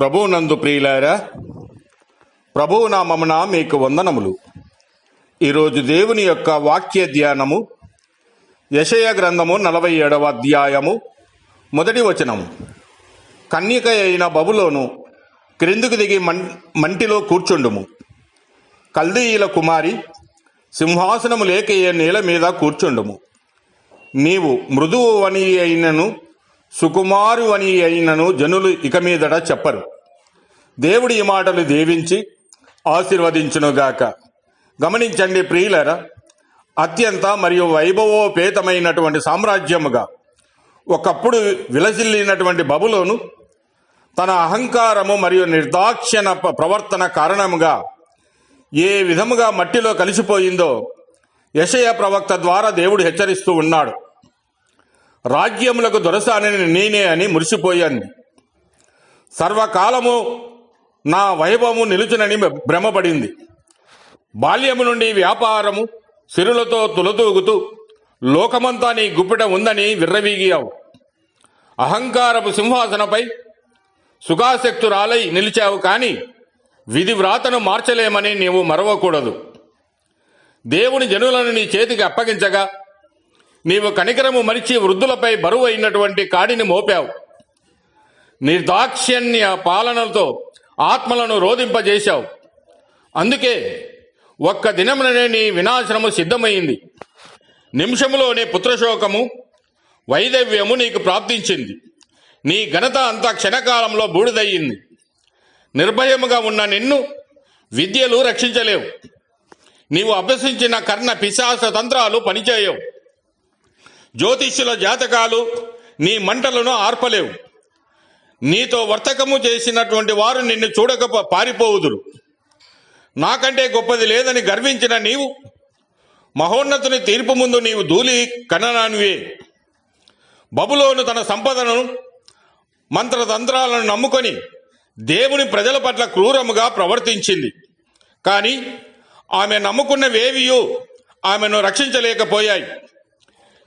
ప్రభువునందు ప్రియులారా, ప్రభువు నామమున మీకు వందనములు. ఈరోజు దేవుని యొక్క వాక్య ధ్యానము యెషయా గ్రంథము 47వ అధ్యాయము 1వ వచనము. కన్యక అయిన బబులోను, క్రిందికి దిగి మంటిలో కూర్చుండుము. కల్దీయుల కుమారి, సింహాసనము లేకయ్యే నేల మీద కూర్చుండుము. నీవు మృదువు వని అయినను సుకుమారు వని అయినను జనులు ఇక మీదట చెప్పరు. దేవుడి ఈ మాటలు దీవించి ఆశీర్వదించునుగాక. గమనించండి ప్రియులరా, అత్యంత మరియు వైభవోపేతమైనటువంటి సామ్రాజ్యముగా ఒకప్పుడు విలసిల్లినటువంటి బబులోను తన అహంకారము మరియు నిర్దాక్షిణ ప్రవర్తన కారణముగా ఏ విధముగా మట్టిలో కలిసిపోయిందో యెషయా ప్రవక్త ద్వారా దేవుడు హెచ్చరిస్తూ ఉన్నాడు. రాజ్యములకు దొరసానని నేనే అని మురిసిపోయాను. సర్వకాలము నా వైభవము నిలుచునని భ్రమపడింది. బాల్యము నుండి వ్యాపారము సిరులతో తులతూగుతూ లోకమంతా నీ గుప్పిట ఉందని విర్రవీగావు. అహంకారపు సింహాసనపై సుఖాసక్తురాలై నిలిచావు, కానీ విధి వ్రాతను మార్చలేమని నీవు మరవకూడదు. దేవుని జనులను నీ చేతికి అప్పగించగా నీవు కనికరము మరిచి వృద్ధులపై బరువు అయినటువంటి కాడిని మోపావు. నిర్దాక్షిణ్య పాలనలతో ఆత్మలను రోధింపజేశావు. అందుకే ఒక్క దినముననే నీ వినాశనము సిద్ధమైంది. నిమిషములోనే పుత్రశోకము, వైదవ్యము నీకు ప్రాప్తించింది. నీ ఘనత అంతా క్షణకాలంలో బూడిదయ్యింది. నిర్భయముగా ఉన్న నిన్ను విద్యలు రక్షించలేవు. నీవు అభ్యసించిన కర్ణ పిశాచ తంత్రాలు పనిచేయవు. జ్యోతిష్యుల జాతకాలు నీ మంటలను ఆర్పలేవు. నీతో వర్తకము చేసినటువంటి వారు నిన్ను చూడక పారిపోవుదురు. నాకంటే గొప్పది లేదని గర్వించిన నీవు మహోన్నతుని తీర్పు ముందు నీవు ధూళి కననానివే. బబులోను తన సంపదను మంత్రతంత్రాలను నమ్ముకొని దేవుని ప్రజల పట్ల క్రూరముగా ప్రవర్తించింది. కానీ ఆమె నమ్ముకున్నవేవియూ ఆమెను రక్షించలేకపోయాయి.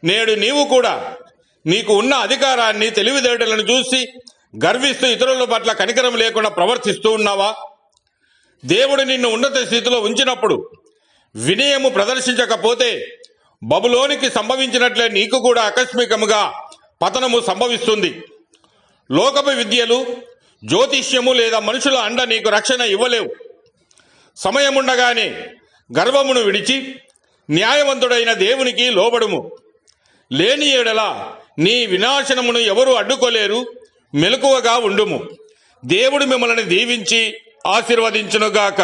నేడు నీవు కూడా నీకు ఉన్న అధికారాన్ని, తెలివితేటలను చూసి గర్విస్తూ ఇతరుల పట్ల కనికరం లేకుండా ప్రవర్తిస్తూ ఉన్నావా? దేవుడు నిన్ను ఉన్నత స్థితిలో ఉంచినప్పుడు వినయము ప్రదర్శించకపోతే బబులోనికి సంభవించినట్లే నీకు కూడా ఆకస్మికముగా పతనము సంభవిస్తుంది. లోకపు విద్యలు, జ్యోతిష్యము లేదా మనుషుల అండ నీకు రక్షణ ఇవ్వలేవు. సమయముండగానే గర్వమును విడిచి న్యాయవంతుడైన దేవునికి లోబడుము. లేని ఎడల నీ వినాశనమును ఎవరు అడ్డుకోలేరు. మెలకువగా ఉండుము. దేవుడు మిమ్మల్ని దీవించి ఆశీర్వదించునుగాక.